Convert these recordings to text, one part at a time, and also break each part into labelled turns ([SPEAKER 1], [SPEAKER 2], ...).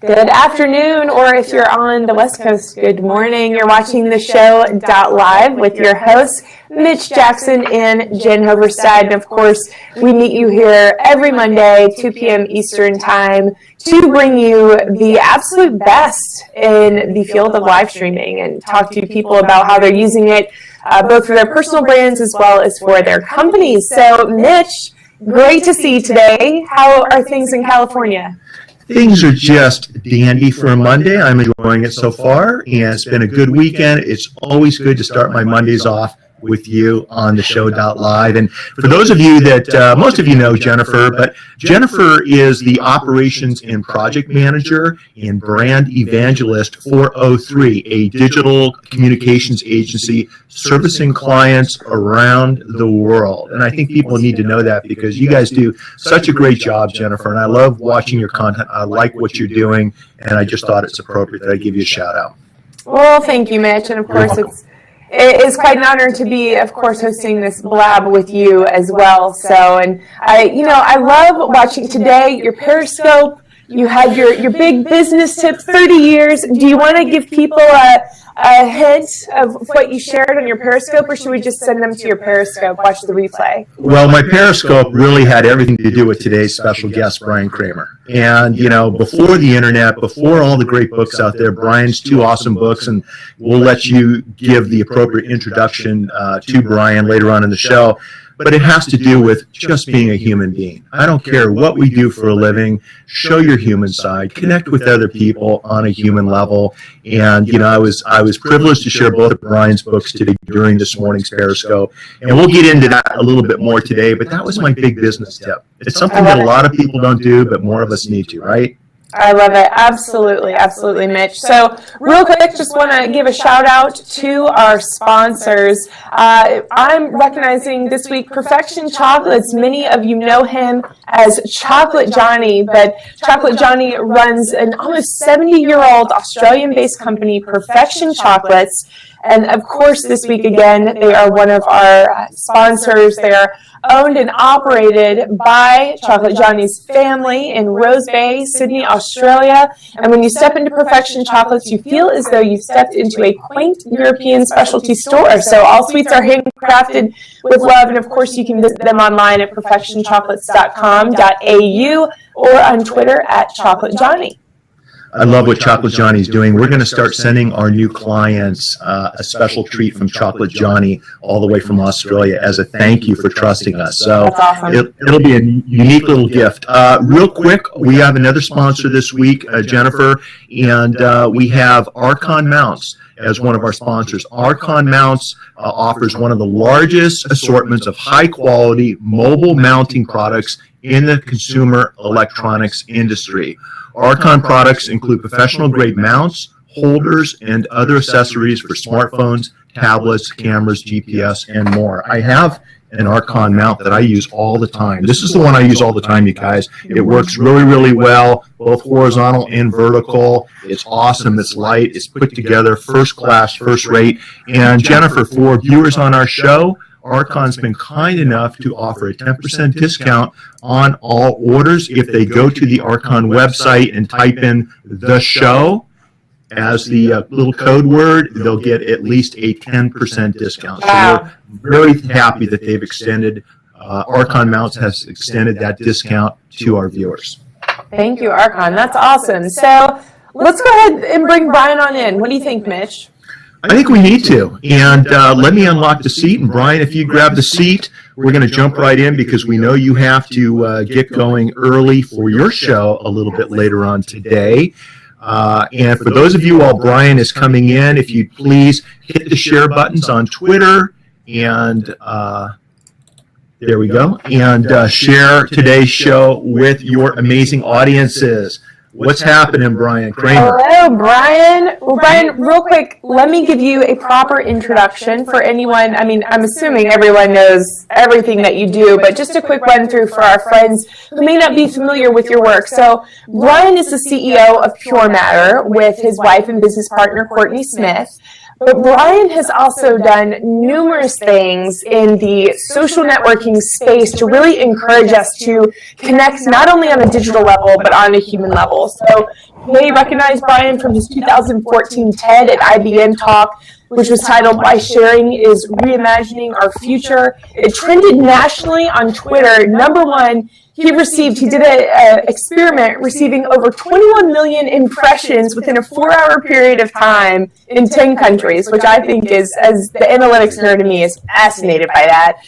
[SPEAKER 1] Good afternoon, or if you're on the West Coast, good morning. You're watching TheShow.live with your hosts, Mitch Jackson and Jen Hoverstad. And of course, we meet you here every Monday, 2 p.m. Eastern Time, to bring you the absolute best in the field of live streaming and talk to people about how they're using it, both for their personal brands as well as for their companies. So, Mitch, great to see you today. How are things in California?
[SPEAKER 2] Things are just dandy for a Monday. I'm enjoying it so far, and it's been a good weekend. It's always good to start my Mondays off with you on TheShow.live. And for those of you that, most of you know Jennifer, but Jennifer is the operations and project manager and brand evangelist for O3, a digital communications agency servicing clients around the world. And I think people need to know that because you guys do such a great job, Jennifer, and I love watching your content. I like what you're doing, and I just thought it's appropriate that I give you a shout out.
[SPEAKER 1] Well, thank you, Mitch, and of course it is quite an honor to be, of course, hosting this blab with you as well. So, and I love watching today your Periscope. You had your big business tip, 30 years. Do you want to give people a hint of what you shared on your Periscope, or should we just send them to your Periscope, watch the replay?
[SPEAKER 2] Well, my Periscope really had everything to do with today's special guest, Bryan Kramer. And, before the internet, before all the great books out there, Bryan's 2 awesome books, and we'll let you give the appropriate introduction to Bryan later on in the show. But it has to do with just being a human being. I don't care what we do for a living. Show your human side. Connect with other people on a human level. And I was privileged to share both of Bryan's books today during this morning's Periscope. And we'll get into that a little bit more today. But that was my big business tip. It's something that a lot of people don't do, but more of us need to, right?
[SPEAKER 1] I love it. Absolutely. Absolutely, Mitch. So real quick, just want to give a shout out to our sponsors. I'm recognizing this week Perfection Chocolates. Many of you know him as Chocolate Johnny, but Chocolate Johnny runs an almost 70-year-old Australian-based company, Perfection Chocolates. And of course, this week again, they are one of our sponsors. They are owned and operated by Chocolate Johnny's family in Rose Bay, Sydney, Australia. And when you step into Perfection Chocolates, you feel as though you've stepped into a quaint European specialty store. So all sweets are handcrafted with love. And of course, you can visit them online at perfectionchocolates.com.au or on Twitter at Chocolate Johnny.
[SPEAKER 2] I love what Chocolate Johnny is doing. We're going to start sending our new clients a special treat from Chocolate Johnny all the way from Australia as a thank you for trusting us. So
[SPEAKER 1] awesome.
[SPEAKER 2] It'll be a unique little gift. Real quick, we have another sponsor this week, Jennifer, and we have Archon Mounts as one of our sponsors. Archon Mounts offers one of the largest assortments of high-quality mobile mounting products in the consumer electronics industry. Archon products include professional-grade mounts, holders, and other accessories for smartphones, tablets, cameras, GPS, and more. I have an Archon mount that I use all the time. This is the one I use all the time, you guys. It works really, really well, both horizontal and vertical. It's awesome. It's light. It's put together, first class, first rate. And Jennifer, for viewers on our show, Archon's been kind enough to offer a 10% discount on all orders. If they go to the Archon website and type in The Show as the little code word, they'll get at least a 10% discount. So we're very happy that they've extended, Archon Mounts has extended that discount to our viewers.
[SPEAKER 1] Thank you, Archon. That's awesome. So let's go ahead and bring Bryan on in. What do you think, Mitch?
[SPEAKER 2] I think we need to. And let me unlock the seat. And Bryan, if you grab the seat, we're going to jump right in because we know you have to get going early for your show a little bit later on today. And for those of you while Bryan is coming in, if you'd please hit the share buttons on Twitter and there we go. And share today's show with your amazing audiences. What's happening, Bryan Kramer?
[SPEAKER 1] Hello, Bryan. Well, Bryan, real quick, let me give you a proper introduction for anyone. I mean, I'm assuming everyone knows everything that you do, but just a quick run through for our friends who may not be familiar with your work. So, Bryan is the CEO of Pure Matter with his wife and business partner, Courtney Smith. But Bryan has also done numerous things in the social networking space to really encourage us to connect not only on a digital level, but on a human level. So you may recognize Bryan from his 2014 TED at IBM talk, which was titled "Why Sharing is Reimagining Our Future." It trended nationally on Twitter. Number one, he did an experiment receiving over 21 million impressions within a 4-hour period of time in 10 countries, which I think is, as the analytics nerd in me, is fascinated by that.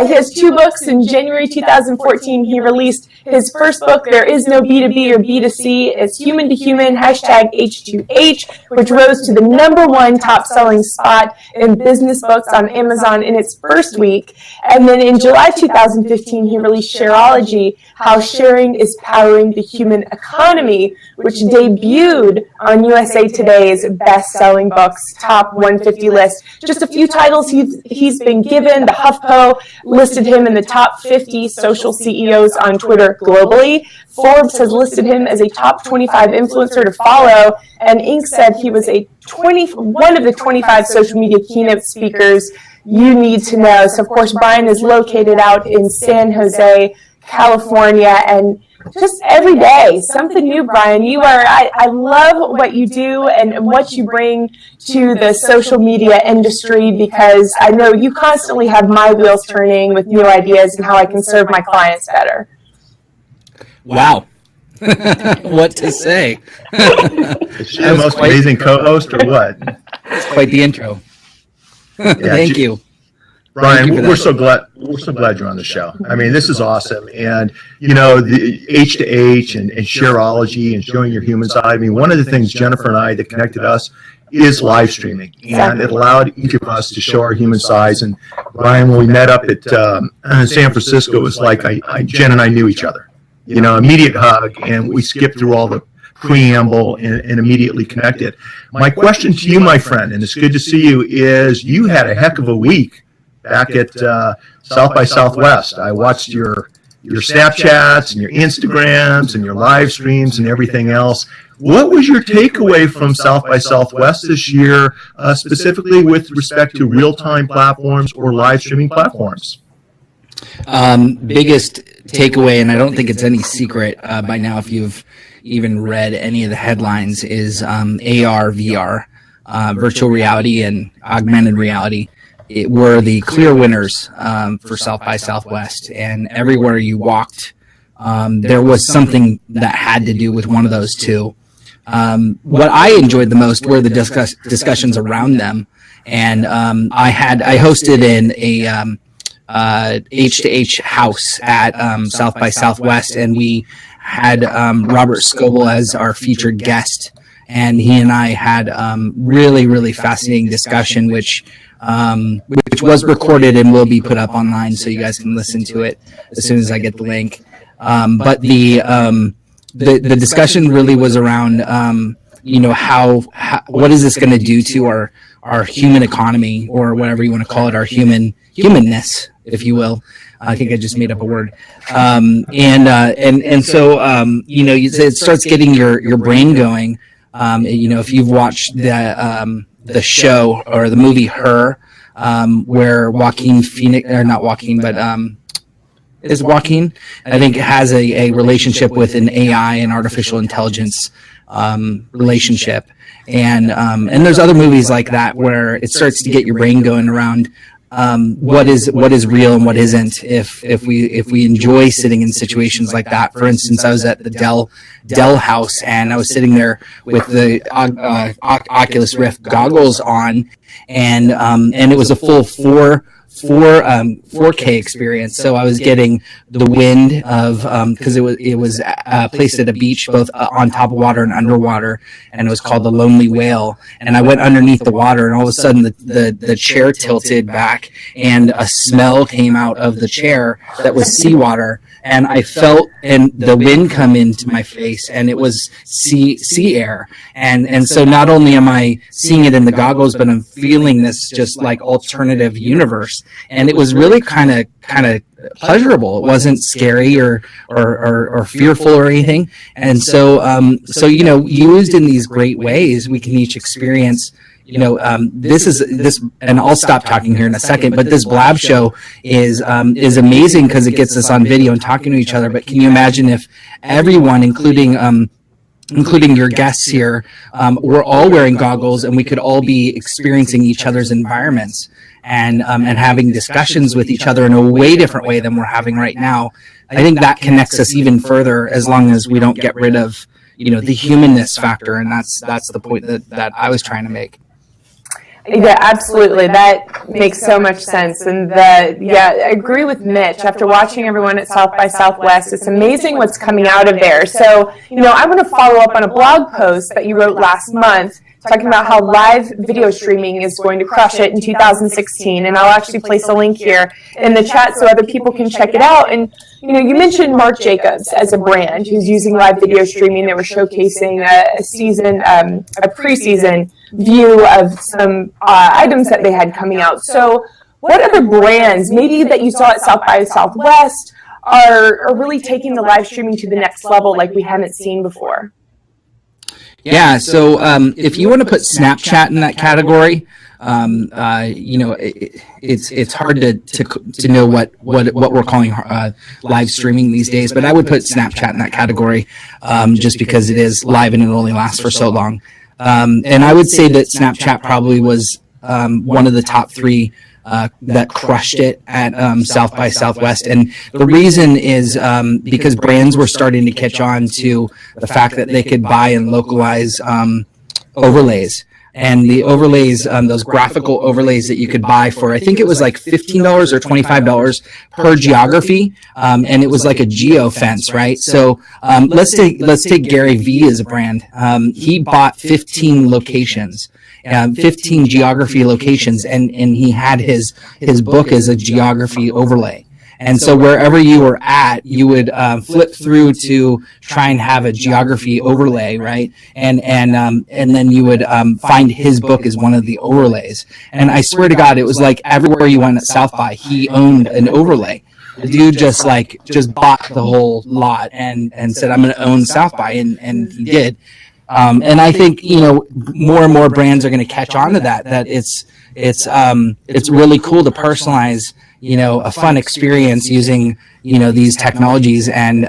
[SPEAKER 1] He has 2 books. In January 2014, he released his first book, There Is No B2B or B2C. It's Human to Human, #H2H, which rose to the number 1 top-selling spot in business books on Amazon in its first week. And then in July 2015, he released Shareology, How Sharing is Powering the Human Economy, which debuted on USA Today's best-selling books top 150 list. Just a few titles he's been given. The HuffPo listed him in the top 50 social CEOs on Twitter globally. Forbes has listed him as a top 25 influencer to follow, and Inc. said he was one of the 25 social media keynote speakers you need to know. So, of course, Bryan is located out in San Jose, California, and just every day, something new, Bryan. I love what you do and what you bring to the social media industry, because I know you constantly have my wheels turning with new ideas and how I can serve my clients better.
[SPEAKER 3] Wow. What to say?
[SPEAKER 2] Is she the most amazing co-host or what?
[SPEAKER 3] That's quite the intro. Thank you.
[SPEAKER 2] Bryan, we're so glad you're on the show. I mean, this is awesome. And, the H2H and Shareology and showing your human side. I mean, one of the things Jennifer and I that connected us is live streaming. And it allowed each of us to show our human sides. And Bryan, when we met up at San Francisco, it was like Jen and I knew each other. Immediate hug, and we skipped through all the preamble and immediately connected. My question to you, my friend, and it's good to see you, is you had a heck of a week back at South by Southwest. I watched your Snapchats and your Instagrams and your live streams and everything else. What was your takeaway from South by Southwest this year, specifically with respect to real-time platforms or live streaming platforms?
[SPEAKER 3] Biggest takeaway, and I don't think it's any secret by now if you've even read any of the headlines, is AR, VR, virtual reality and augmented reality. It were the clear winners for South by Southwest, and everywhere you walked, there was something that had to do with one of those two. What I enjoyed the most were the discussions around them, and I hosted in a H2H house at South by Southwest, and we had Robert Scoble as our featured guest, and he and I had really, really fascinating discussion, which was recorded and will be put up online, so you guys can listen to it as soon as I get the link. But the discussion really was around, what is this going to do to our human economy, or whatever you want to call it, our humanness, if you will. I think I just made up a word. So it starts getting your brain going. If you've watched the show or the movie Her, where Joaquin Phoenix, or not Joaquin, but is Joaquin, I think, has a relationship with an AI and artificial intelligence relationship, and there's other movies like that where it starts to get your brain going around what is real and what isn't. If we enjoy sitting in situations like that. For instance, I was at the Dell house, and I was sitting there with the Oculus Rift goggles on, and it was a full 4K experience. So I was getting the wind of, because it was placed at a beach, both on top of water and underwater, and it was called the Lonely Whale. And I went underneath the water, and all of a sudden the chair tilted back, and a smell came out of the chair that was seawater. And I felt the wind come into my face, and it was sea air. And so not only am I seeing it in the goggles, but I'm feeling this just like alternative universe. And it was really kind of pleasurable. It wasn't scary or fearful or anything. And so used in these great ways, we can each experience this, and I'll stop talking here in a second, but this Blab show is amazing because it gets us on video and talking to each other. But can you imagine if everyone, including your guests here, we're all wearing goggles and we could all be experiencing each other's environments and having discussions with each other in a way different way than we're having right now. I think that connects us even further as long as we don't get rid of, the humanness factor. And that's the point that I was trying to make.
[SPEAKER 1] Yeah, absolutely. That makes so much sense. And I agree with Mitch. After watching everyone at South by Southwest, it's amazing what's coming out of there. So, I want to follow up on a blog post that you wrote last month talking about how live video streaming is going to crush it in 2016. And I'll actually place a link here in the chat so other people can check it out. And, you mentioned Marc Jacobs as a brand who's using live video streaming. They were showcasing a preseason view of some items that they had coming out. So what other brands, maybe that you saw at South by Southwest, are really taking the live streaming to the next level like we haven't seen before?
[SPEAKER 3] Yeah, so if you want to put Snapchat in that category, it's hard to know what we're calling live streaming these days, but I would put Snapchat in that category just because it is live and it only lasts for so long. And I would say that Snapchat probably was one of the top three that crushed it at South by Southwest. And the reason is because brands were starting to catch on to the fact that they could buy and localize overlays. And the overlays, those graphical overlays that you could buy for, I think it was like $15 or $25 per geography, and it was like a geo fence, right? So let's take Gary Vee as a brand. He bought 15 locations, 15 geography locations, and he had his book as a geography overlay. And so wherever you were at, you would flip through to try and have a geography overlay, right? And then you would find his book as one of the overlays. And I swear to God, it was like everywhere you went at South by, he owned an overlay. The dude just bought the whole lot and said, I'm going to own South by, and he did. And I think, more and more brands are going to catch on to that it's really cool to personalize, a fun experience using, these technologies. And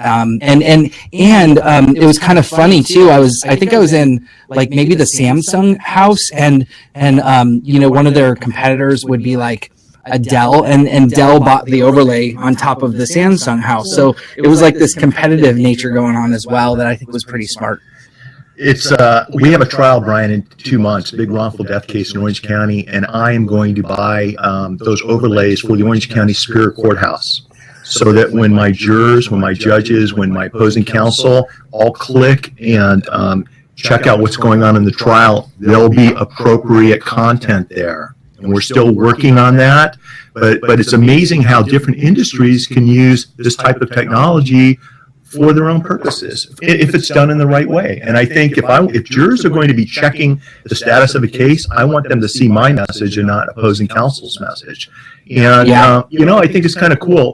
[SPEAKER 3] it was kind of funny too. I think I was in like maybe the Samsung house and one of their competitors would be like a Dell, and Dell bought the overlay on top of the Samsung house. So it was like this competitive nature going on as well that I think was pretty smart.
[SPEAKER 2] It's we have a trial, Brian, in 2 months, big wrongful death case in Orange County, and I am going to buy those overlays for the Orange County Superior Courthouse, so that when my jurors, when my judges, when my opposing counsel all click and check out what's going on in the trial, there'll be appropriate content there. And we're still working on that, but it's amazing how different industries can use this type of technology for their own purposes, if it's done in the right way. And I think if jurors are going to be checking the status of a case, I want them to see my message and not opposing counsel's message. And, I think it's kind of cool.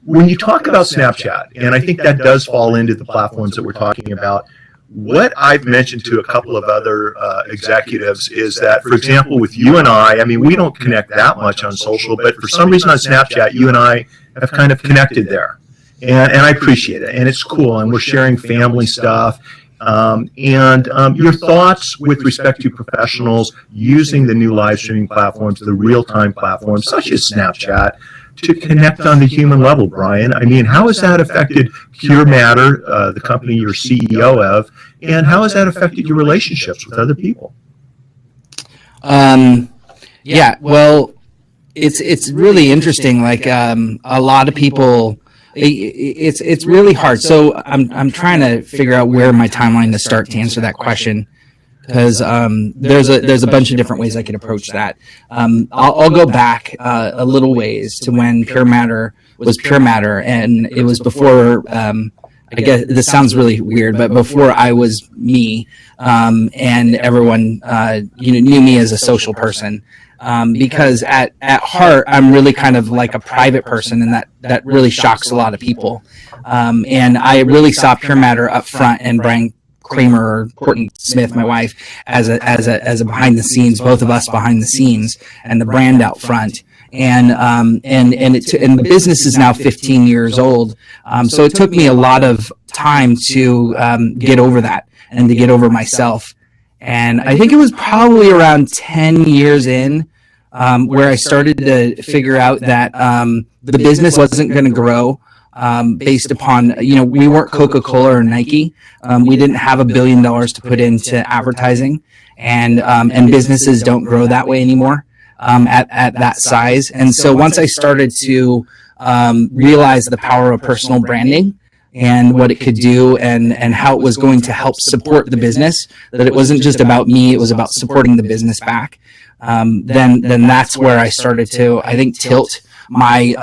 [SPEAKER 2] When you talk about Snapchat, and I think that does fall into the platforms that we're talking about, what I've mentioned to a couple of other executives is that, for example, with you and I mean, we don't connect that much on social, but for some reason on Snapchat, you and I have kind of connected there. And I appreciate it, and it's cool, and we're sharing family stuff. Your thoughts with respect to professionals using the new live streaming platforms, the real-time platforms, such as Snapchat, to connect on the human level, Brian. I mean, how has that affected Pure Matter, the company you're CEO of, and how has that affected your relationships with other people?
[SPEAKER 3] Well, it's really interesting. Like a lot of people. It's really hard. So I'm trying to figure out where my timeline to start to answer that question, because there's a bunch of different ways I could approach that. I'll go back a little ways to when Pure Matter was Pure Matter, and it was before. I guess this sounds really weird, but before I was me, and everyone knew me as a social person. Because at heart, I'm really kind of like a private person, and that really shocks a lot of people. And I really saw Pure Matter up front and Bryan Kramer or Courtney Smith, my wife, as a behind the scenes, both of us behind the scenes, and the brand out front. And the business is now 15 years old. So it took me a lot of time to get over that and to get over myself. And I think it was probably around 10 years in where I started to figure out that the business wasn't going to grow based upon, we weren't Coca-Cola or Nike. We didn't have $1 billion to put into advertising, and businesses don't grow that way anymore at that size. And so once I started to realize the power of personal branding and what it could do and how it was going to help support the business, that it wasn't just about me, it was about supporting the business back, then that's where I started to, I think, tilt my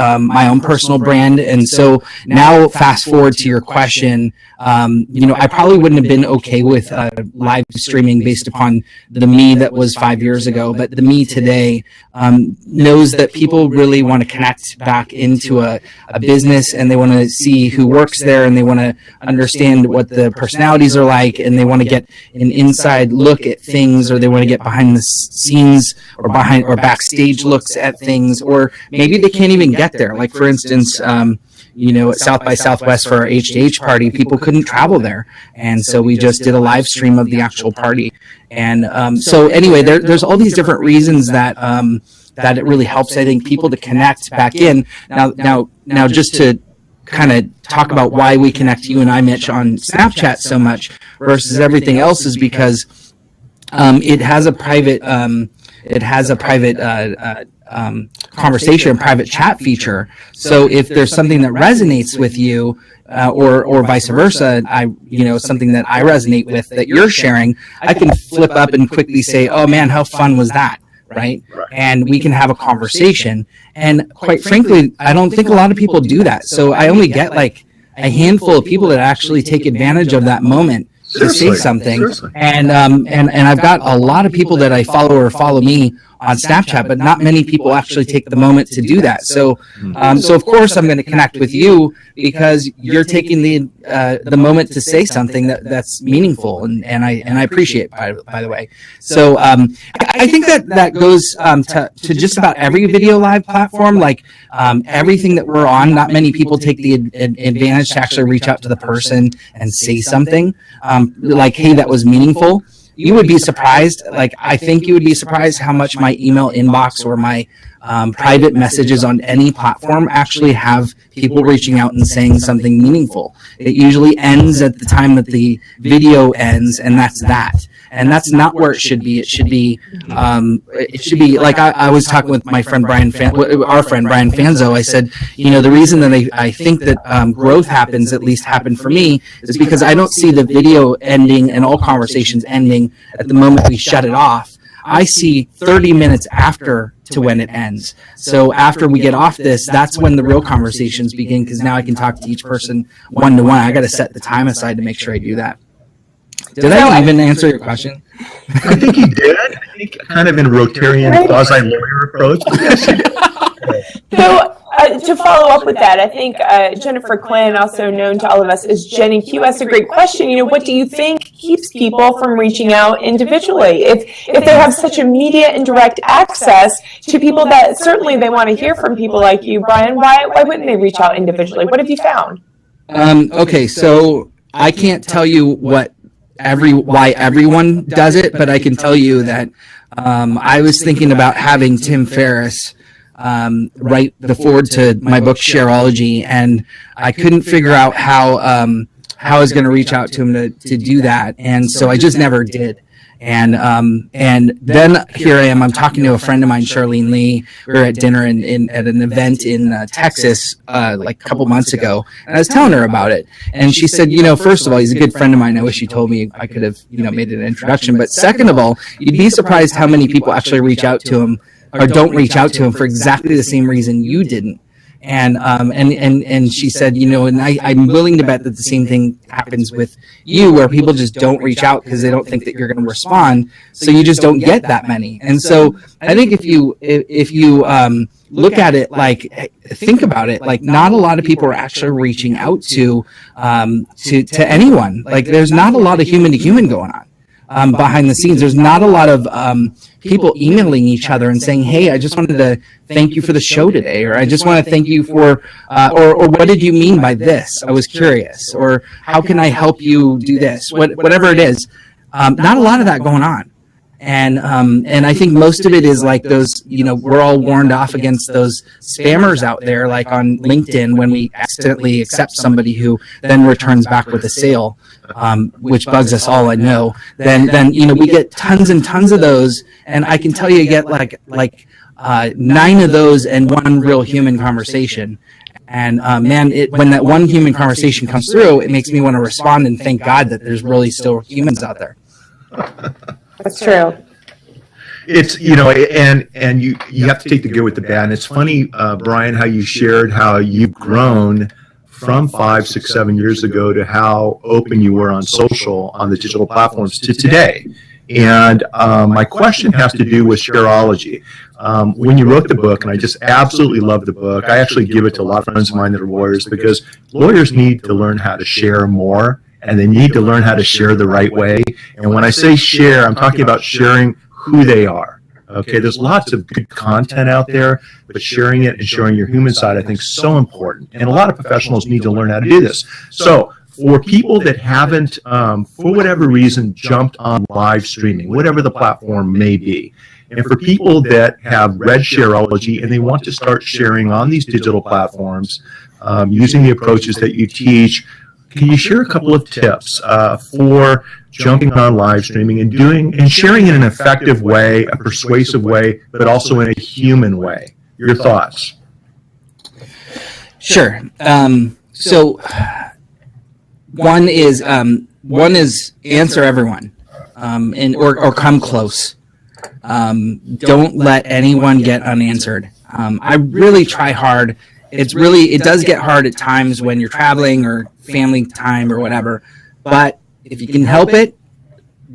[SPEAKER 3] own personal brand. And so now, fast forward to your question, I probably wouldn't have been okay with live streaming based upon the me that was 5 years ago, but the me today knows that people really want to connect back into a business, and they want to see who works there, and they want to understand what the personalities are like, and they want to get an inside look at things, or they want to get behind the scenes or backstage looks at things, or maybe they can't even get there. Like, for instance, at South by Southwest for our H2H party, people couldn't travel there. And so we just did a live stream of the actual party. And so anyway, there's all these different reasons that it really helps, I think, people to connect back in. Now just to kind of talk about why we connect, you and I, Mitch, on Snapchat so much versus everything else, is because it has a private conversation, private chat feature. So if there's something that resonates with you, or vice versa, something that I resonate with that you're sharing, I can flip up and quickly say, "Oh man, how fun was that?" Right? And we can have a conversation. And quite frankly, I don't think a lot of people do that. So I only get like a handful of people that actually take advantage of that moment to say something. And I've got a lot of people that I follow or follow me on Snapchat, but not many people actually take the moment to do that. So of course I'm going to connect with you because you're taking the moment to say something that's meaningful, and I appreciate, by the way. So I think that goes to just about every video live platform. Like everything that we're on, not many people take the advantage to actually reach out to the person and say something like, "Hey, that was meaningful." You would be surprised. Like, I think you would be surprised how much my email inbox or my private messages on any platform actually have people reaching out and saying something meaningful. It usually ends at the time that the video ends, and that's that. And that's not where it should be. It should be like I was talking with my friend our friend Bryan Fanzo. I said, the reason that I think that growth happens, at least happened for me, is because I don't see the video ending and all conversations ending at the moment we shut it off. I see 30 minutes after to when it ends. So after we get off this, that's when the real conversations begin, because now I can talk to each person one-to-one. I got to set the time aside to make sure I do that. Did I even answer your question?
[SPEAKER 2] I think you did. I think kind of in a Rotarian quasi-lawyer approach.
[SPEAKER 1] So to follow up with that, I think Jennifer Quinn, also known to all of us as Jenny Q, asked a great question. What do you think keeps people from reaching out individually? If they have such immediate and direct access to people that certainly they want to hear from people like you, Bryan, why wouldn't they reach out individually? What have you found?
[SPEAKER 3] Okay, so I can't tell you why everyone does it, but I can tell you that I was thinking about having Tim Ferriss write the foreword to my book Shareology, and I couldn't figure out how I was going to reach out to him to do that, and so I just never did. And then here I am. I'm talking to a friend of mine, Charlene Lee. We were at dinner at an event in Texas like a couple months ago, and I was telling her about it. And she said, first of all, he's a good friend of mine. I wish he told me I could have made an introduction. But second of all, you'd be surprised how many people actually reach out to him or don't reach out to him for exactly the same reason you didn't. And she said, and I'm willing to bet that the same thing happens with you, where people just don't reach out because they don't think that you're going to respond. So you just don't get that many. And so I think if you look at it, like, think about it, like, not a lot of people are actually reaching out to anyone. Like, there's not a lot of human to human going on. Behind the scenes, there's not a lot of people emailing each other and saying, hey, I just wanted to thank you for the show today, or I just want to thank you for, or what did you mean by this? I was curious, or how can I help you do this? Whatever it is, not a lot of that going on. And I think most of it is like those, we're all warned off against those spammers out there, like on LinkedIn, when we accidentally accept somebody who then returns back with a sale, which bugs us all, I know. Then we get tons and tons of those, and I can tell you get like 9 of those and one real human conversation. And man, when that one human conversation comes through, it makes me want to respond and thank God that there's really still humans out there.
[SPEAKER 1] That's true.
[SPEAKER 2] It's, and you have to take the good with the bad. And it's funny, Bryan, how you shared how you've grown from 5, 6, 7 years ago to how open you were on social, on the digital platforms, to today. And my question has to do with shareology. When you wrote the book, and I just absolutely love the book, I actually give it to a lot of friends of mine that are lawyers, because lawyers need to learn how to share more, and they need to learn how to share the right way. And when I say share, I'm talking about sharing who they are. Okay, there's lots of good content out there, but sharing it and showing your human side, I think, is so important. And a lot of professionals need to learn how to do this. So for people that haven't, for whatever reason, jumped on live streaming, whatever the platform may be, and for people that have read Shareology and they want to start sharing on these digital platforms, using the approaches that you teach, can you share a couple of tips for jumping on live streaming and sharing in an effective way, a persuasive way, but also in a human way? Your thoughts?
[SPEAKER 3] Sure. So one is answer everyone, or come close. Don't let anyone get unanswered. I really try hard. It does get hard at times when you're traveling or family time or whatever, but if you can help it,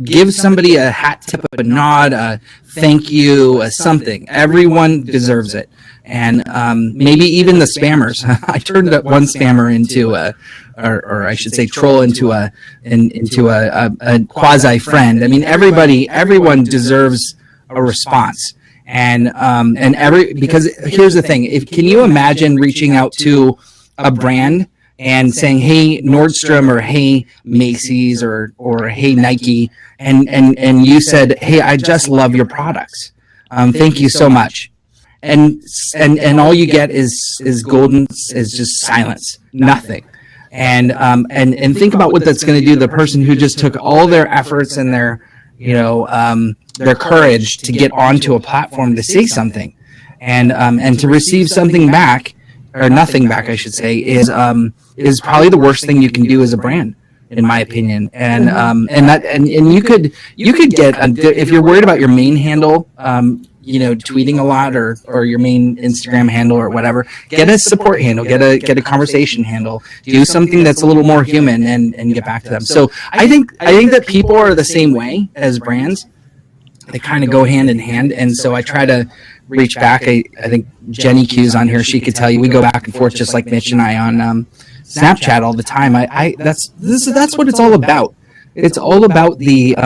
[SPEAKER 3] give somebody a hat tip, a nod, a thank you, a something. Everyone deserves it. And maybe even the spammers. I turned that one spammer into or I should say troll into a quasi friend. I mean, everyone deserves a response. Because here's the thing, can you imagine reaching out to a brand and saying, hey, Nordstrom, or hey, Macy's, or hey, Nike, and you said, hey, I just love your products. Thank you so much. And all you get is golden, is just silence, nothing. And think about what that's going to do to the person who just took all their efforts and their courage to get onto a platform to say something, and to receive something back, or nothing back, I should say, is probably the worst thing you can do as a brand, in my opinion. And you could get if you're worried about your main handle, tweeting a lot, or your main Instagram handle or whatever, get a support handle, get a conversation handle, do something that's a little more human, and get back to them. So I think that people are the same way as brands. They kind of go hand in hand, and so I try to reach back. I think Jenny Q's on here. She could tell you we go back and forth just like Mitch and I on Snapchat all the time. That's what it's all about. It's all about the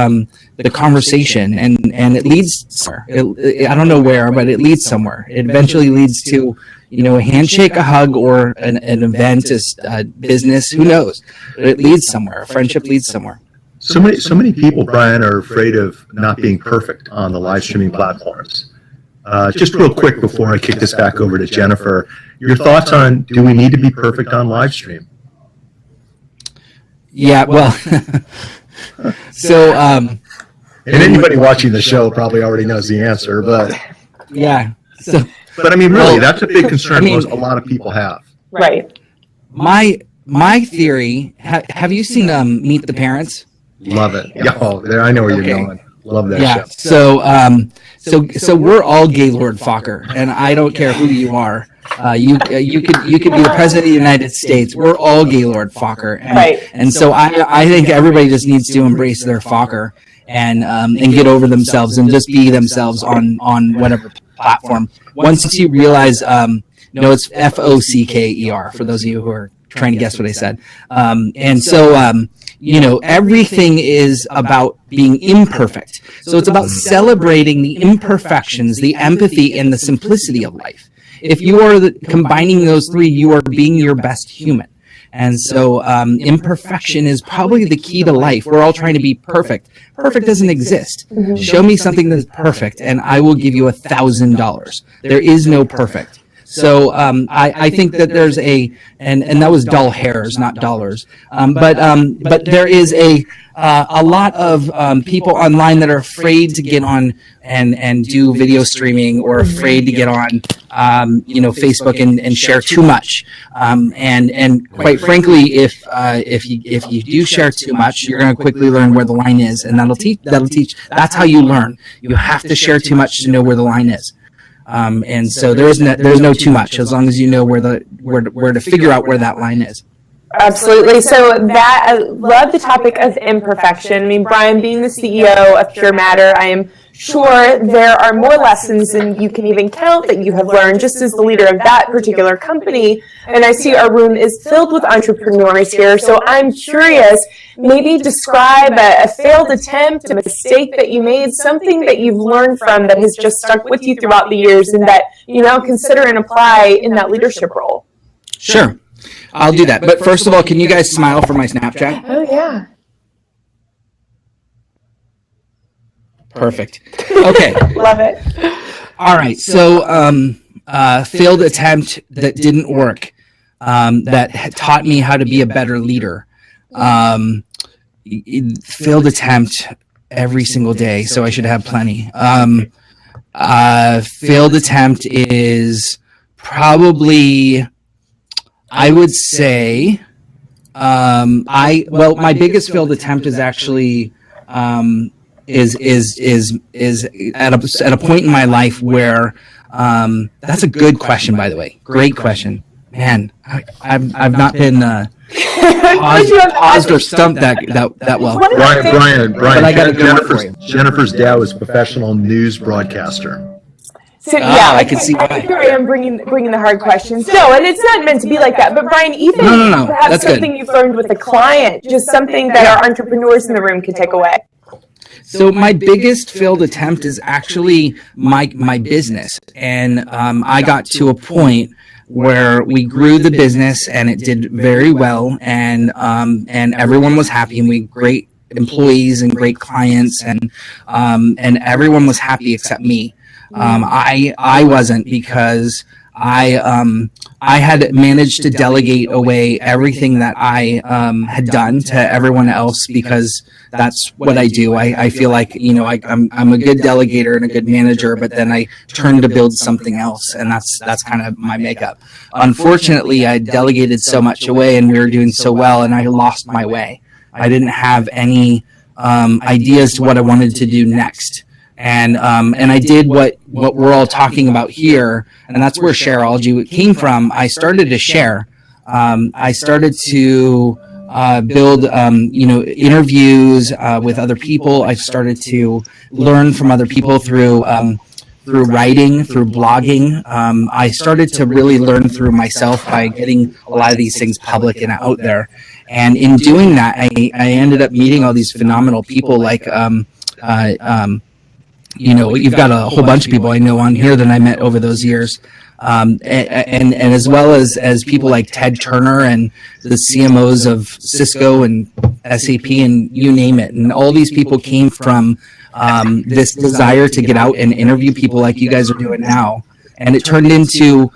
[SPEAKER 3] conversation, and it leads somewhere. I don't know where, but it leads somewhere. It eventually leads to a handshake, a hug, or an event, a business. Who knows? But it leads somewhere. A friendship leads somewhere.
[SPEAKER 2] So many people, Bryan, are afraid of not being perfect on the live streaming platforms. Just real quick before I kick this back over to Jennifer, your thoughts on, do we need to be perfect on live stream?
[SPEAKER 3] Yeah, well, so
[SPEAKER 2] and anybody watching the show probably already knows the answer, but
[SPEAKER 3] yeah.
[SPEAKER 2] But I mean, really, that's a big concern a lot of people have.
[SPEAKER 1] Right.
[SPEAKER 3] My theory. Have you seen Meet the Parents?
[SPEAKER 2] Love it. Yeah, I know where you're going. Love that show.
[SPEAKER 3] So we're all Gaylord Fokker, and I don't care who you are. You could be the president of the United States. We're all Gaylord Fokker, and so I think everybody just needs to embrace their Fokker and get over themselves and just be themselves on whatever platform. Once you realize, no, it's Focker for those of you who are trying to guess what I said. And so, everything is about being imperfect. So it's about celebrating the imperfections, the empathy, and the simplicity of life. If you are combining those three, you are being your best human. And so imperfection is probably the key to life. We're all trying to be perfect. Perfect doesn't exist. Mm-hmm. Show me something that's perfect, and I will give you $1,000. There is no perfect. So I think that there's and that was dull hairs, not dollars. But there is a lot of people online that are afraid to get on and do video streaming, or afraid to get on Facebook and share too much. And quite frankly, if you do share too much, you're going to quickly learn where the line is, and that'll teach. That's how you learn. You have to share too much to know where the line is. And so there's no too much, as long as you know where to figure out where that line is.
[SPEAKER 1] Absolutely. So I love the topic of imperfection. I mean, Bryan, being the CEO of Pure Matter, I am sure there are more lessons than you can even count that you have learned just as the leader of that particular company. And I see our room is filled with entrepreneurs here. So I'm curious, maybe describe a failed attempt, a mistake that you made, something that you've learned from that has just stuck with you throughout the years and that you now consider and apply in that leadership role.
[SPEAKER 3] Sure. I'll do that. But first of all, can you guys smile for my Snapchat?
[SPEAKER 1] Oh, yeah.
[SPEAKER 3] Perfect. Okay.
[SPEAKER 1] Love it.
[SPEAKER 3] All right. So, failed attempt that didn't work, that taught me how to be a better leader. Failed attempt every single day, so I should have plenty. Failed attempt is probably, I would say, my biggest failed attempt is actually, is at a point in my life where, that's a good question, by the way. Great question. Man, I've not been, paused or stumped that well.
[SPEAKER 2] Brian, Jennifer's dad was a professional news broadcaster.
[SPEAKER 1] So yeah,
[SPEAKER 3] I can see why.
[SPEAKER 1] Here I am bringing the hard questions. No, and it's not meant to be like that. But Bryan, even
[SPEAKER 3] no,
[SPEAKER 1] perhaps
[SPEAKER 3] that's
[SPEAKER 1] something
[SPEAKER 3] good.
[SPEAKER 1] you've learned with a client, just something that our entrepreneurs in the room can take away.
[SPEAKER 3] So my biggest failed attempt is actually my business, and I got to a point where we grew the business and it did very well, and everyone was happy, and we had great employees and great clients, and everyone was happy except me. I wasn't, because I had managed to delegate away everything that I had done to everyone else, because that's what I do. I feel like, I'm a good delegator and a good manager, but then I turn to build something else, and that's kind of my makeup. Unfortunately, I delegated so much away, and we were doing so well, and I lost my way. I didn't have any ideas to what I wanted to do next. And I did what we're all talking about here, and that's where Shareology came from. I started to share. I started to build, interviews with other people. I started to learn from other people through writing, through blogging. I started to really learn through myself by getting a lot of these things public and out there. And in doing that, I ended up meeting all these phenomenal people, like you've got a whole bunch of people I know on here that I met over those years. And as well as people like Ted Turner and the CMOs of Cisco and SAP and you name it. And all these people came from this desire to get out and interview people like you guys are doing now. And it turned into,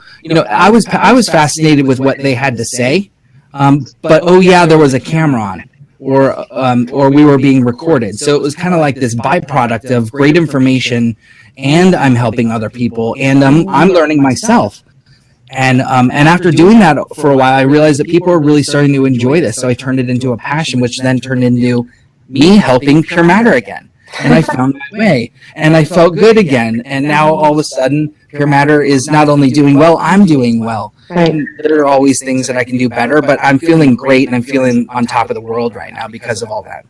[SPEAKER 3] I was fascinated with what they had to say. But oh yeah, there was a camera on it. Or we were being recorded. So it was kind of like this byproduct of great information, and I'm helping other people, and I'm learning myself. And after doing that for a while, I realized that people were really starting to enjoy this. So I turned it into a passion, which then turned into me helping Pure Matter again. and I found my way, and I felt good again. And now all of a sudden, Pure Matter is not only doing well, I'm doing well.
[SPEAKER 1] Right.
[SPEAKER 3] And there are always things that I can do better, but I'm feeling great, and I'm feeling on top of the world right now because of all that.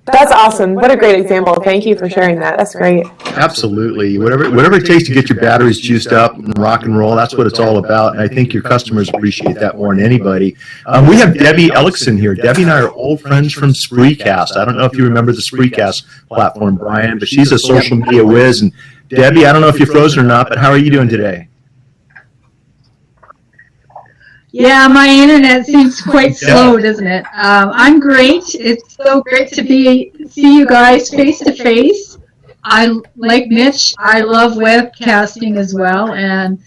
[SPEAKER 1] That's awesome. What a great example. Thank you for sharing that. That's great.
[SPEAKER 2] Absolutely. Whatever it takes to get your batteries juiced up and rock and roll, that's what it's all about. And I think your customers appreciate that more than anybody. We have Debbie Ellickson here. Debbie and I are old friends from Spreecast. I don't know if you remember the Spreecast platform, Bryan, but she's a social media whiz. And Debbie, I don't know if you're frozen or not, but how are you doing today?
[SPEAKER 4] Yeah, my internet seems quite slow, doesn't it? I'm great. It's so great to see you guys face to face. I like Mitch. I love webcasting as well, and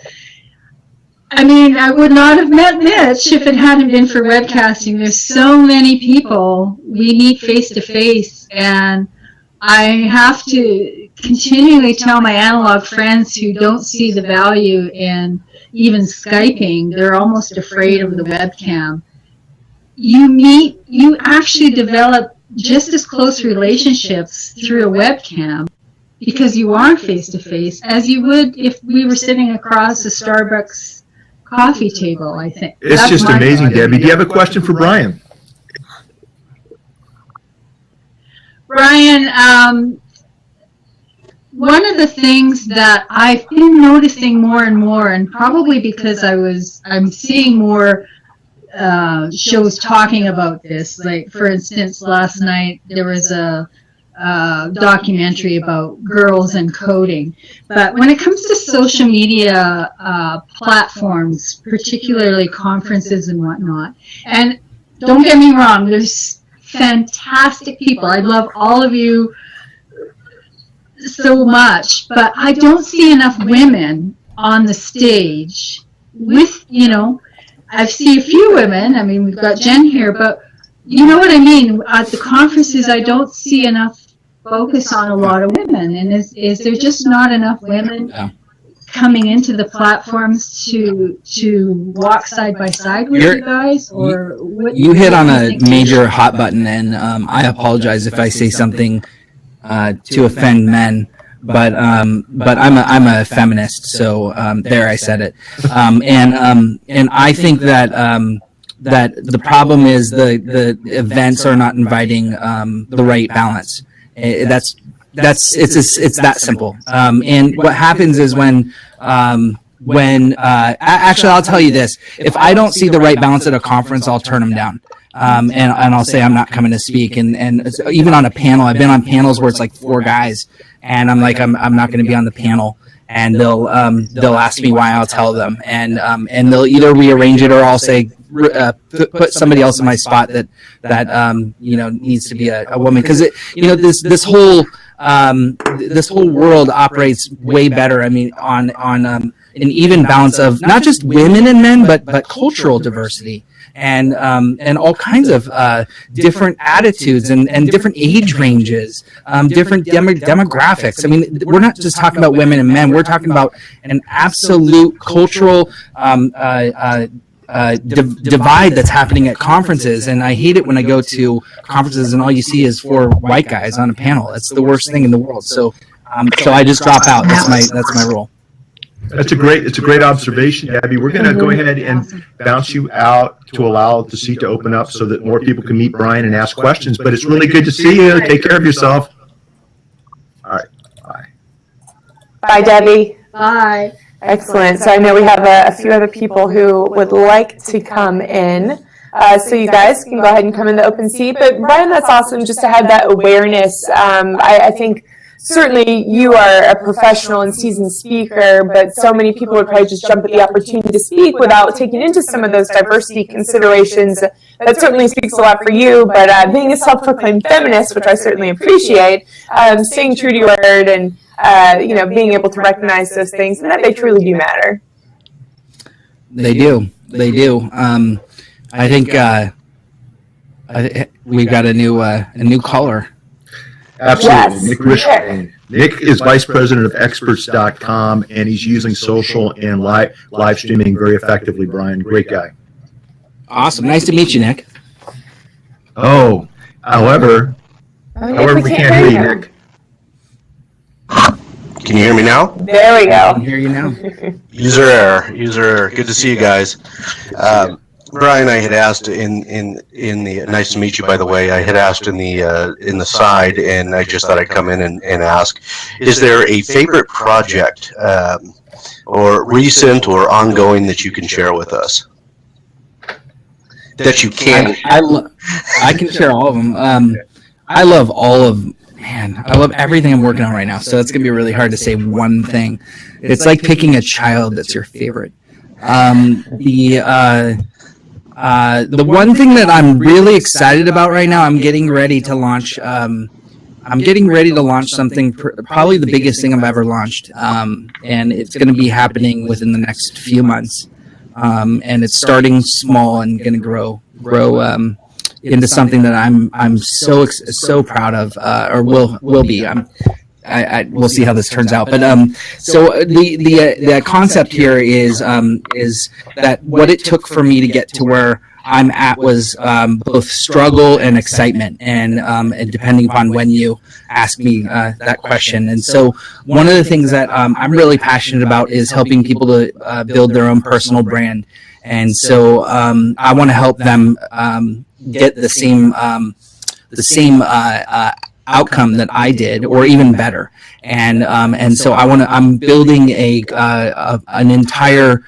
[SPEAKER 4] I mean, I would not have met Mitch if it hadn't been for webcasting. There's so many people we meet face to face, and I have to continually tell my analog friends who don't see the value in even Skyping, they're almost afraid of the webcam. You actually develop just as close relationships through a webcam because you are face to face as you would if we were sitting across a Starbucks coffee table, I think.
[SPEAKER 2] It's just amazing, Debbie. Do you have a question for Bryan?
[SPEAKER 4] Bryan, one of the things that I've been noticing more and more, and probably because I'm seeing more shows talking about this. Like, for instance, last night there was a documentary about girls and coding. But when it comes to social media platforms, particularly conferences and whatnot, and don't get me wrong, there's fantastic people. I love all of you so much, but I don't see enough women on the stage with, I see a few women. I mean, we've got Jen here, but you know what I mean? At the conferences, I don't see enough focus on a lot of women. And is there just not enough women coming into the platforms to walk side by side with you guys? Or what?
[SPEAKER 3] You hit on a major hot button, and I apologize if I say something to offend men, but I'm a feminist, so there, I said it. And I think that that the problem is the events are not inviting the right balance. It's that simple. And what happens is when actually, I'll tell you this: if I don't see the right balance at a conference, I'll turn them down. And I'll say I'm not coming to speak. And even on a panel, I've been on panels where it's like 4 guys, and I'm like, I'm not going to be on the panel. And they'll ask me why. I'll tell them, and they'll either rearrange it, or I'll say put somebody else in my spot that needs to be a woman, because this whole world operates way better. I mean, on an even balance of not just women and men, but cultural diversity. And all kinds of different attitudes and different age ranges, different demographics. I mean, we're not just talking about women and men. We're talking about an absolute cultural divide that's happening at conferences. And I hate it when I go to conferences and all you see is 4 white guys on a panel. It's the worst thing in the world. So I just drop out. That's my rule.
[SPEAKER 2] It's a great observation, Abby. We're going to go ahead and bounce you out to allow the seat to open up so that more people can meet Bryan and ask questions. But it's really good to see you. Take care of yourself. All right. Bye.
[SPEAKER 1] Bye, Debbie.
[SPEAKER 4] Bye.
[SPEAKER 1] Excellent. So I know we have a few other people who would like to come in. So you guys can go ahead and come in the open seat. But Bryan, that's awesome just to have that awareness. I think certainly you are a professional and seasoned speaker, but so many people would probably just jump at the opportunity to speak without taking into some of those diversity considerations. That certainly speaks a lot for you, but being a self-proclaimed feminist, which I certainly appreciate, staying true to your word and being able to recognize those things and that they truly do matter.
[SPEAKER 3] They do. I think we've got a new caller.
[SPEAKER 2] Absolutely.
[SPEAKER 1] Yes.
[SPEAKER 2] Nick Rishkin. Nick is vice president of experts.com, and he's using social and live streaming very effectively, Bryan. Great guy.
[SPEAKER 3] Awesome. Nice to meet you, Nick.
[SPEAKER 2] However, we can't hear you, Nick.
[SPEAKER 5] Can you hear me now?
[SPEAKER 1] There we
[SPEAKER 3] I can
[SPEAKER 1] go.
[SPEAKER 3] hear you now.
[SPEAKER 5] User error. Good to see you guys. Brian, I had asked in the nice to meet you, by the way. I had asked in the side, and I just thought I'd come in and ask: is there a favorite project, or recent or ongoing, that you can share with us? That you can.
[SPEAKER 3] I can share all of them. I love I love everything I'm working on right now. So it's gonna be really hard to say one thing. It's like picking a child that's your favorite. The one thing that I'm really excited about right now, I'm getting ready to launch something, probably the biggest thing I've ever launched, and it's going to be happening within the next few months. And it's starting small and going to grow into something that I'm so proud of, or will be. We'll see how this turns out. But so the concept here is that what it took for me to get to where I'm at was both struggle and excitement, and depending upon when you ask me that question. And so one of the things that I'm really passionate about is helping people to build their own personal brand. And so I want to help them get the same outcome that I did, or even better. And so I'm building an entire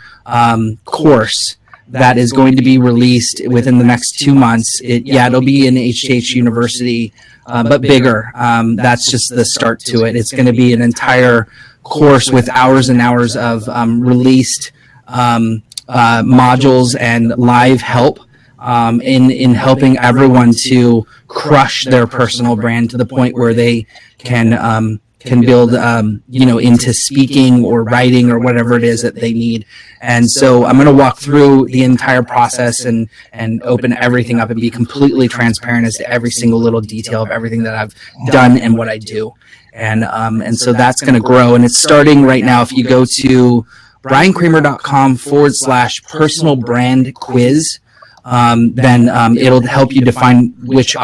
[SPEAKER 3] course that is going to be released within the next 2 months. It'll be in HTH University, but bigger. That's just the start to it. It's going to be an entire course with hours and hours of released modules and live help in helping everyone to crush their personal brand to the point where they can build, into speaking or writing or whatever it is that they need. And so I'm going to walk through the entire process and open everything up and be completely transparent as to every single little detail of everything that I've done and what I do. And so that's going to grow. And it's starting right now. If you go to bryankramer.com/personal brand quiz, then it'll help you define which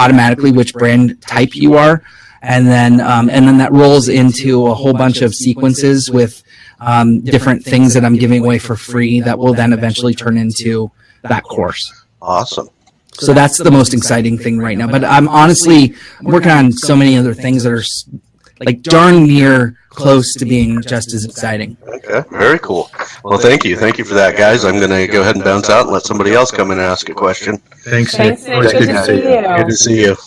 [SPEAKER 3] brand type you are. And then that rolls into a whole bunch of sequences with different things that I'm giving away for free that will then eventually turn into that course.
[SPEAKER 5] Awesome.
[SPEAKER 3] So that's the most exciting thing right now. But I'm honestly working on so many other things that are like darn near close to being just as exciting.
[SPEAKER 5] Okay, very cool. Well, thank you for that, guys. I'm going to go ahead and bounce out and let somebody else come in and ask a question.
[SPEAKER 2] Thanks, Nick.
[SPEAKER 1] Good to see you.
[SPEAKER 5] Good to see you.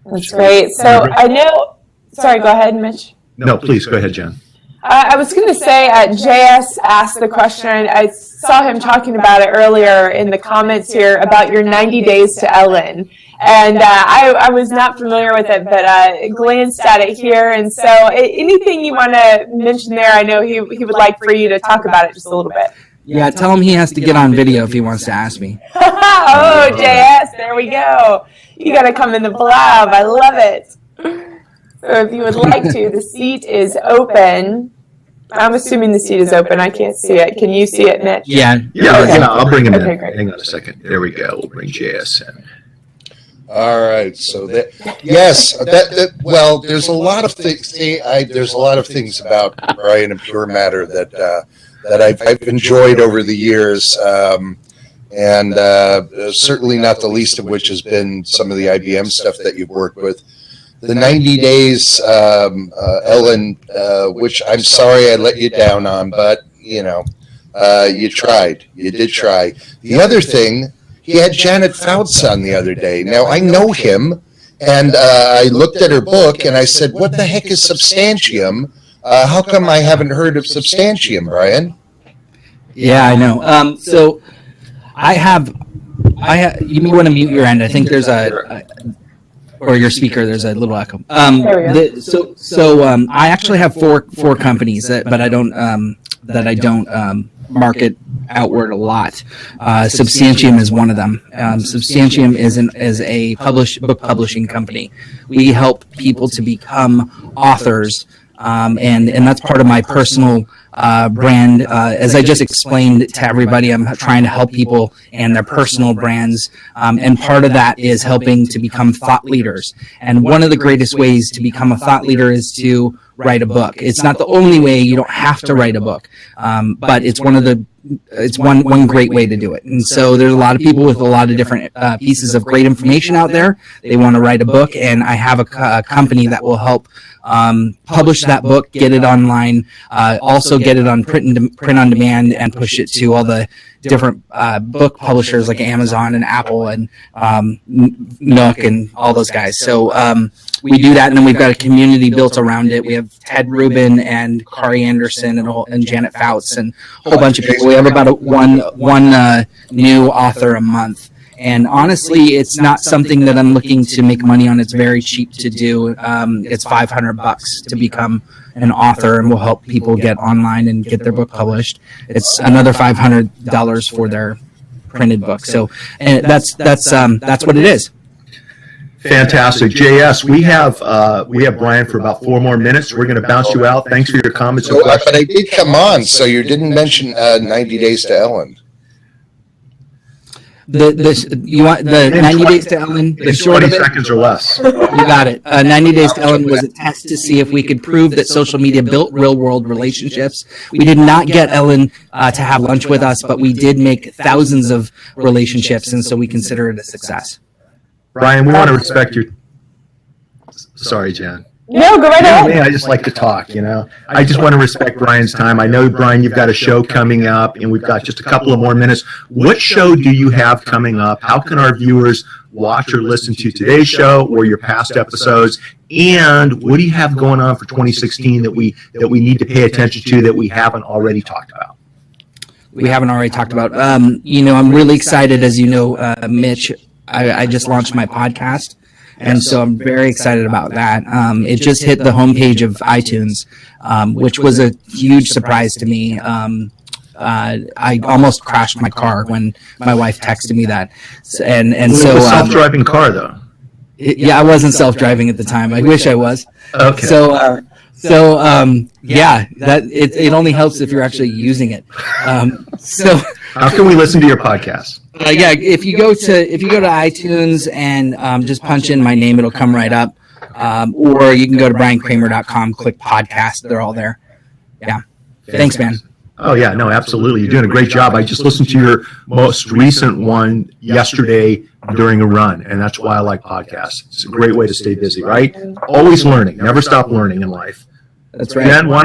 [SPEAKER 1] That's great. So I know. Sorry, go ahead, Mitch.
[SPEAKER 2] No, please go ahead, Jen.
[SPEAKER 1] I was going to say, JS asked the question. I saw him talking about it earlier in the comments here about your 90 days to Ellen. And I was not familiar with it, but glanced at it here. And so anything you want to mention there, I know he would like for you to talk about it just a little bit.
[SPEAKER 3] Yeah, tell him he has to get on video if he wants to ask me.
[SPEAKER 1] Oh, JS, there we go. You got to come in the blab. I love it. So if you would like to, the seat is open. I'm assuming the seat is open. I can't see it. Can you see it, Mitch?
[SPEAKER 3] Yeah.
[SPEAKER 2] Okay. I'll bring him in.
[SPEAKER 1] Okay, great.
[SPEAKER 2] Hang on a second. There we go. We'll bring JS in.
[SPEAKER 6] All right. So there's a lot of things. There's a lot of things about Brian and Pure Matter that I've enjoyed over the years, and certainly not the least of which has been some of the IBM stuff that you've worked with. The 90 days, Ellen, which I'm sorry I let you down on, but you tried. You did try. The other thing. He had Janet Fouts on the other day. Now, I know him, and I looked at her book, and I said, what the heck is substantium? How come I haven't heard of substantium, Brian?
[SPEAKER 3] Yeah, I know. So I have, you may want to mute your end. I think there's or your speaker, there's a little echo. I actually have four companies but I don't market outward a lot. Substantium is one of them. Substantium is a book publishing company. We help people to become authors And that's part of my personal brand. As I just explained to everybody, I'm trying to help people and their personal brands. And part of that is helping to become thought leaders. And one of the greatest ways to become a thought leader is to write a book. It's not the only way. You don't have to write a book, but it's one great way to do it. And so there's a lot of people with a lot of different pieces of great information out there. They want to write a book, and I have a company that will help publish that book, get it online, also get it on print on demand, and push it to all the different book publishers like Amazon and Apple and Nook and all those guys. So we do that, and then we've got a community built around it. We have Ted Rubin and Kari Anderson and Janet Fouts and a whole bunch of people. We have about one new author a month. And honestly, it's not something that I'm looking to make money on. It's very cheap to do. It's $500 to become an author, and we'll help people get online and get their book published. It's another $500 for their printed book. So, and that's what it is.
[SPEAKER 2] Fantastic. JS, we have Bryan for about 4 more minutes. We're going to bounce you out. Thanks for your comments and questions.
[SPEAKER 6] But I did come on, so you didn't mention 90 Days to Ellen.
[SPEAKER 3] You want the 90 Days to Ellen? The short
[SPEAKER 2] 20
[SPEAKER 3] of it?
[SPEAKER 2] seconds or less.
[SPEAKER 3] You got it. 90 Days to Ellen was a test to see if we could prove that social media built real-world relationships. We did not get Ellen to have lunch with us, but we did make thousands of relationships, and so we consider it a success.
[SPEAKER 2] Bryan, we want to respect your... Sorry, Jen.
[SPEAKER 1] No, go right ahead.
[SPEAKER 2] I just like to talk, I just want to respect Bryan's time. I know, Bryan, you've got a show coming up, and we've got just a couple of more minutes. What show do you have coming up? How can our viewers watch or listen to today's show or your past episodes? And what do you have going on for 2016 that we need to pay attention to that we haven't already talked about?
[SPEAKER 3] We haven't already talked about. I'm really excited, as you know, Mitch. I just launched my podcast, and so I'm very excited about that. It just hit the homepage of iTunes, which was a huge surprise to me. I almost crashed my car when my wife texted me that, and
[SPEAKER 2] It was
[SPEAKER 3] so
[SPEAKER 2] a self-driving car, though.
[SPEAKER 3] I wasn't self-driving at the time. I wish I was.
[SPEAKER 2] Okay.
[SPEAKER 3] It only helps if you're actually using it.
[SPEAKER 2] How can we listen to your podcast?
[SPEAKER 3] If you go to iTunes and just punch in my name, it'll come right up. Or you can go to bryankramer.com, click podcast. They're all there. Yeah. Thanks, man.
[SPEAKER 2] Oh, yeah, no, absolutely. You're doing a great job. I just listened to your most recent one yesterday during a run, and that's why I like podcasts. It's a great way to stay busy, right? Always learning. Never stop learning in life.
[SPEAKER 3] That's right.
[SPEAKER 2] Jen, why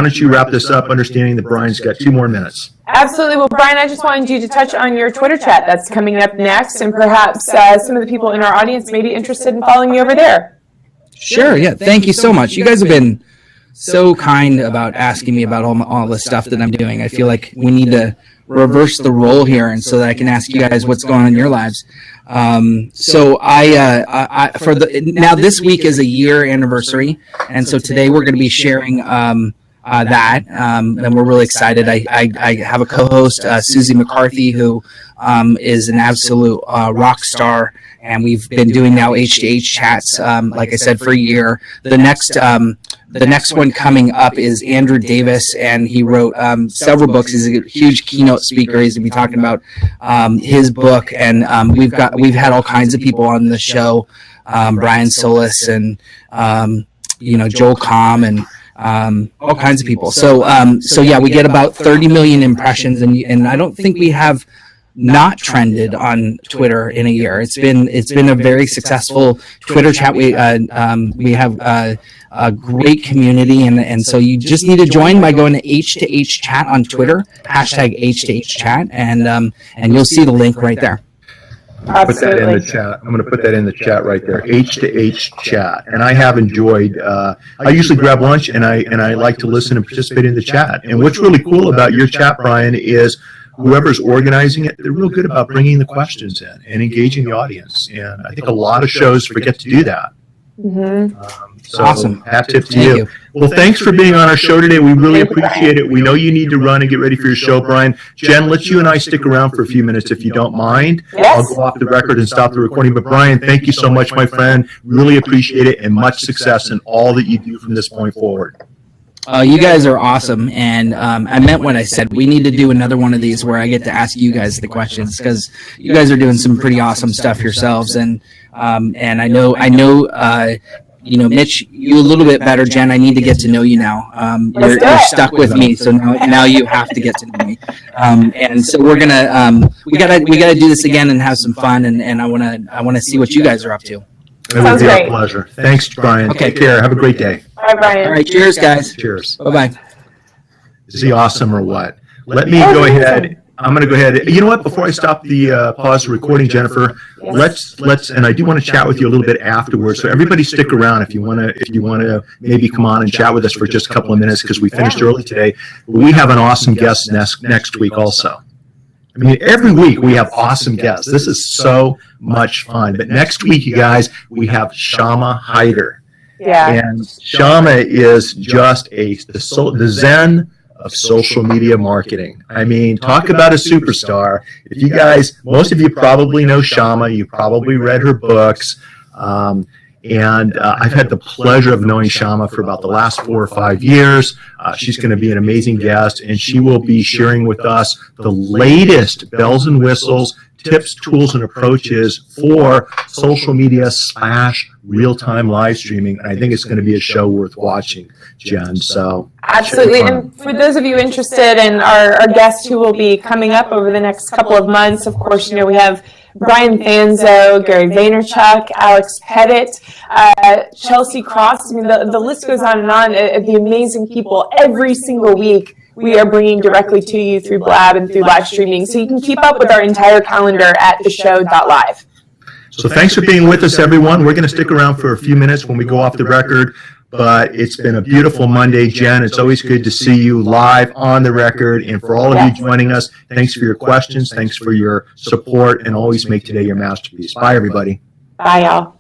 [SPEAKER 2] don't you wrap this up, understanding that Bryan's got 2 more minutes.
[SPEAKER 1] Absolutely. Well, Bryan, I just wanted you to touch on your Twitter chat that's coming up next, and perhaps some of the people in our audience may be interested in following you over there.
[SPEAKER 3] Sure, yeah. Thank you so much. You guys have been so kind about asking me about all the stuff that I'm doing. I feel like we need to reverse the role here, and so that I can ask you guys what's going on in your lives. Now this week is a year anniversary, and so today we're going to be sharing and we're really excited. I have a co-host, Susie McCarthy, who is an absolute rock star, and we've been doing now H2H chats, like I said, for a year. The next one coming up is Andrew Davis, and he wrote several books. He's a huge keynote speaker. He's going to be talking about his book, and we've had all kinds of people on the show, Brian Solis and Joel Comm and all kinds of people. So yeah, we get about 30 million impressions, and I don't think we have not trended on Twitter in a year. It's been a very successful Twitter chat. We have a great community, and so you just need to join by going to H2H chat on Twitter, #H2H chat, and you'll see the link right there.
[SPEAKER 2] Put that in the chat. I'm going to put that in the chat right there. H2H chat. And I have enjoyed. I usually grab lunch, and I like to listen and participate in the chat. And what's really cool about your chat, Bryan, is whoever's organizing it, they're real good about bringing the questions in and engaging the audience. And I think a lot of shows forget to do that.
[SPEAKER 1] Mm-hmm.
[SPEAKER 2] So
[SPEAKER 3] Awesome.
[SPEAKER 2] hat tip to
[SPEAKER 3] Thank
[SPEAKER 2] you.
[SPEAKER 3] you.
[SPEAKER 2] Well, thanks for being on our show today. We really
[SPEAKER 1] Thank you,
[SPEAKER 2] appreciate it. We know you need to run and get ready for your show, Bryan. Jen, let you and I stick around for a few minutes if you don't mind.
[SPEAKER 1] Yes.
[SPEAKER 2] I'll go off the record and stop the recording. But Bryan, thank you so much, my friend. Really appreciate it, and much success in all that you do from this point forward.
[SPEAKER 3] You guys are awesome, and I meant what I said. We need to do another one of these where I get to ask you guys the questions, because you guys are doing some pretty awesome stuff yourselves, and I know Mitch, you a little bit better. Jen, I need to get to know you now. You're stuck with me, so now you have to get to know me. And so we're gonna we gotta do this again and have some fun, and I wanna see what you guys are up to.
[SPEAKER 2] It would
[SPEAKER 1] Sounds
[SPEAKER 2] be
[SPEAKER 1] great.
[SPEAKER 2] a pleasure. Thanks, Bryan.
[SPEAKER 3] Okay.
[SPEAKER 2] Take care. Have a great day.
[SPEAKER 1] Bye, Bryan.
[SPEAKER 3] All right, cheers, guys.
[SPEAKER 2] Cheers.
[SPEAKER 3] Bye bye.
[SPEAKER 2] Is he awesome or what? Let me go ahead. I'm going to go ahead. You know what? Before I stop the pause the recording, Jennifer, let's and I do want to chat with you a little bit afterwards. So everybody stick around if you want to maybe come on and chat with us for just a couple of minutes, because we finished early today. We have an awesome guest next week also. I mean, every week we have awesome guests. This is so much fun. But next week, you guys, we have Shama Hyder.
[SPEAKER 1] Yeah.
[SPEAKER 2] And Shama is just the Zen of social media marketing. I mean, talk about a superstar. If you guys, most of you probably know Shama. You probably read her books. And I've had the pleasure of knowing Shama for about the last 4 or 5 years. She's going to be an amazing guest, and she will be sharing with us the latest bells and whistles, tips, tools, and approaches for social media / real-time live streaming. And I think it's going to be a show worth watching, Jen. So
[SPEAKER 1] Absolutely. And for those of you interested in our guests who will be coming up over the next couple of months, of course, we have Brian Fanzo, Gary Vaynerchuk, Alex Pettit, Chelsea Cross. I mean, the list goes on and on of the amazing people every single week we are bringing directly to you through Blab and through live streaming. So you can keep up with our entire calendar at TheShow.live.
[SPEAKER 2] So thanks for being with us, everyone. We're going to stick around for a few minutes when we go off the record. But it's been a beautiful Monday, Jen. It's always good to see you live on the record. And for all of you joining us, thanks for your questions. Thanks for your support. And always make today your masterpiece. Bye, everybody.
[SPEAKER 1] Bye, y'all.